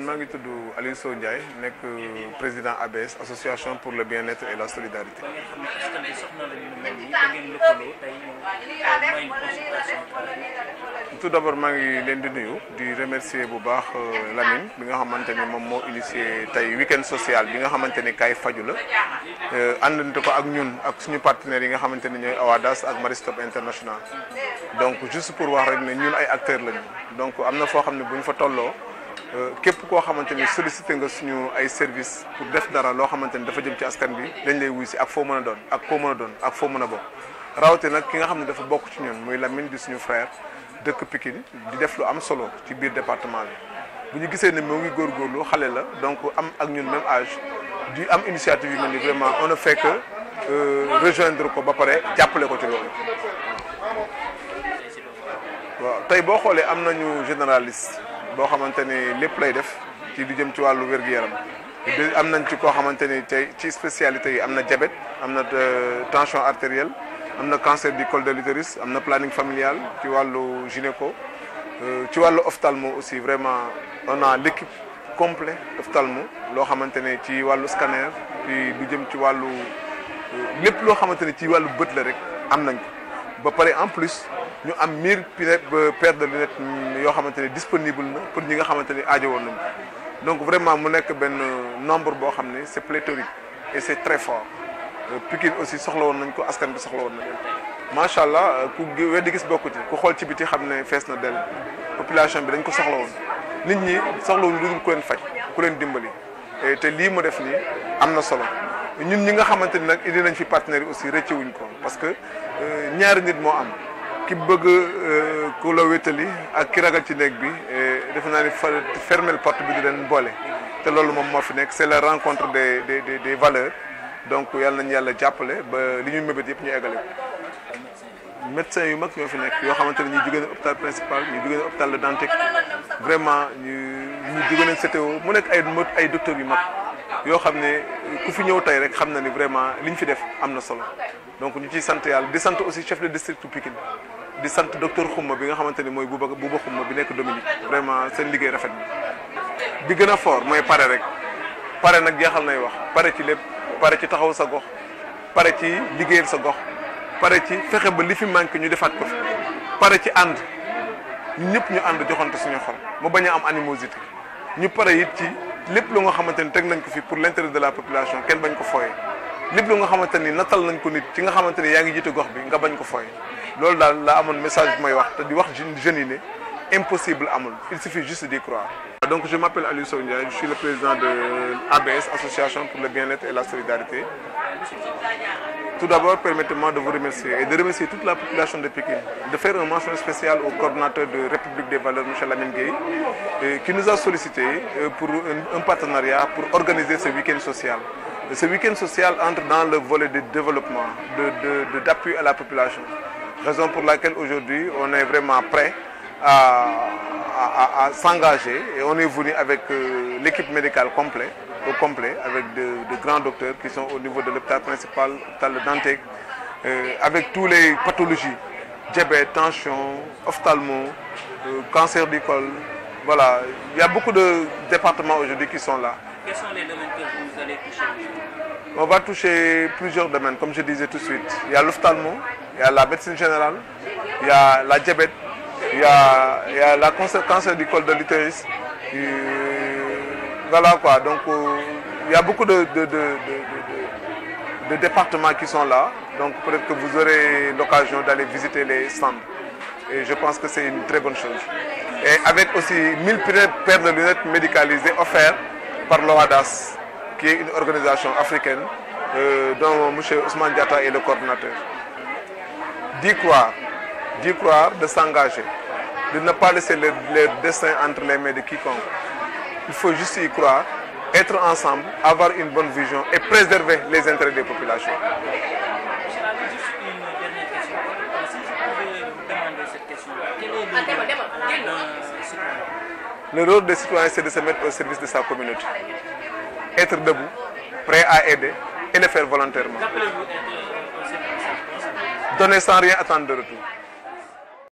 maa ngi tudd Aliou Sow Ndiaye nekk président ABS association pour le bien-être et la solidarité. Tout d'abord maa ngi leen di nuyu di remercier bu baax Lamine bi nga xamante ni moom moo initié tey week-end social bi nga xamante ni kaay faju la àndante ko ak ñun ak suñu partenaires yi nga xamante ni ñooy Awadas ak Maristop International. Donc juste pour wax rek ne ñun ay acteurs lañu donc am na foo xam ne bu ñu fa tolloo képp koo xamante ni sollicité nga suñu ay service pour def dara loo xamante ni dafa jëm ci askan bi dañ lay wuy si ak foo mën a doon ak koo mën a doon ak foo mën a bokk rawate nag ki nga xam ne dafa bokk ci ñun muy Lamine di suñu frère dëkk Pikine di def lu am solo ci biir département bi bu ñu gisee ne moo ngi góorgóorlu xale la donc am ak ñun même âge di am initiative yi mel ni vraiment on ne fait que rejoindre ko ba pare jàppale ko ci loolu. waaw tey boo xoolee am nañu généraliste boo xamante ni lépp lay def ci lu jëm ci wàllu wér-gu-yaram am nañ ci koo xamante ni tey ci spécialité yi am na diabète am na tension artérielle am na cancer du col de l'utérus am na planning familial ci wàllu gynéco ci wàllu ophtalmo aussi vraiment on a l'équipe complet ophtalmo loo xamante ne ci wàllu scanner ci lu jëm ci wàllu lépp loo xamante ne ci wàllu bët la rek am nañ ko ba pare en plus ñu am 1000 paires de lunettes yoo xamante ne disponible na pour ñi nga xamante ni aajo woon nañu donc vraiment mu nekk benn nombre boo xam ne c'est pléthorique et c'est très fort Pikine aussi soxla woon nañ ko askan bi soxla woon nañ ko macha allah ku weddi gis bokku ci ku xool ci biti xam ne fees na dell population bi dañ ko soxla woon nit ñi soxlawuñ lu dul ku leen faj ku leen dimbali te lii mu def nii am na solo ñun ñi nga xamante ni nag indi nañ fi partenaires yi aussi rëcce wuñ ko parce que ñaari nit moo am. ki bëgg ku la wétali ak ki ragal ci néeg bi defe naa ni fermer porte bi di leen boole te loolu moom moo fi nekk c'est la rencontre des valeurs donc yàlla nañu yàlla jàppale ba li ñu mébét yëpp ñu eggale ko. médecins yu mag ñoo fi nekk yoo xamante ne ñu jógee na hôpital principal ñu jógee na hôpital Le Dantec vraiment ñu jógee nañ CTO mu nekk ay docteurs yu mag yoo xam ne ku fi ñëw tey rek xam na ni vraiment li ñu fi def am na solo donc ñu ciy sant yàlla di sant aussi chef de district Pikine di sant docteur Xuma bi nga xamante ni mooy Bouba Xuma bi nekk Dominique vraiment seen liggéey rafet bi gën a fort mooy pare rek pare nag jeexal nay wax pare ci lépp pare ci taxaw sa gox pare ci liggéeyal sa gox pare ci fexe ba li fi manqué ñu defaat ko fi pare ci ànd ñu ñëpp ñu ànd joxante suñu xol mu bañ a am animosité ñu pare it ci lépp lu nga xamante ni teg nañ ko fi pour l'intérêt de la population kenn bañ ko fooyee lépp lu nga xamante ni natal nañ ko nit ci nga xamante ni yaa ngi jiite gox bi nga bañ ko fooyee loolu daal laa amoon message bi may wax te di wax jeunes yi ne impossible amul il suffit juste d'y croire. Donc je m'appelle Aliou Sow Ndiaye, je suis le président de ABS, Association pour le bien-être et la solidarité. Tout d'abord, permettez-moi de vous remercier et de remercier toute la population de Pikine, de faire une mention spéciale au coordonnateur de République des Valeurs, M. Lamine Gueye, qui nous a sollicité pour un partenariat pour organiser ce week-end social. Ce week-end social entre dans le volet de développement, d'appui à la population. Raison pour laquelle aujourd'hui on est vraiment prêt à s'engager et on est venu avec l'équipe médicale au complet avec de grands docteurs qui sont au niveau de l'hôpital principal, l'hôpital de Dantec, avec toutes les pathologies, diabète, tension, ophtalmo, cancer du col. Voilà, il y a beaucoup de départements aujourd'hui qui sont là. Quels sont les domaines que vous allez toucher aujourd'hui? On va toucher plusieurs domaines, comme je disais tout de suite. Il y a l'ophtalmo, il y a la médecine générale, il y a la diabète, il y a la cancer du col de l'utérus. Voilà quoi, donc il y a beaucoup de départements qui sont là. Donc peut-être que vous aurez l'occasion d'aller visiter les stands. Et je pense que c'est une très bonne chose. Et avec aussi 1000 paires de lunettes médicalisées offertes par l'Awadas, qui est une organisation africaine dont M. Ousmane Diatta est le coordinateur. D'y croire, de s'engager, de ne pas laisser leur destin entre les mains de quiconque. Il faut juste y croire, être ensemble, avoir une bonne vision et préserver les intérêts des populations. Juste une dernière question. Si je pouvais vous demander cette question, quel est le rôle d'un citoyen? Le rôle des citoyens, c'est de se mettre au service de sa communauté. Être debout, prêt à aider et le faire volontairement. Qu'appelez-vous être au service? Donner sans rien attendre de retour.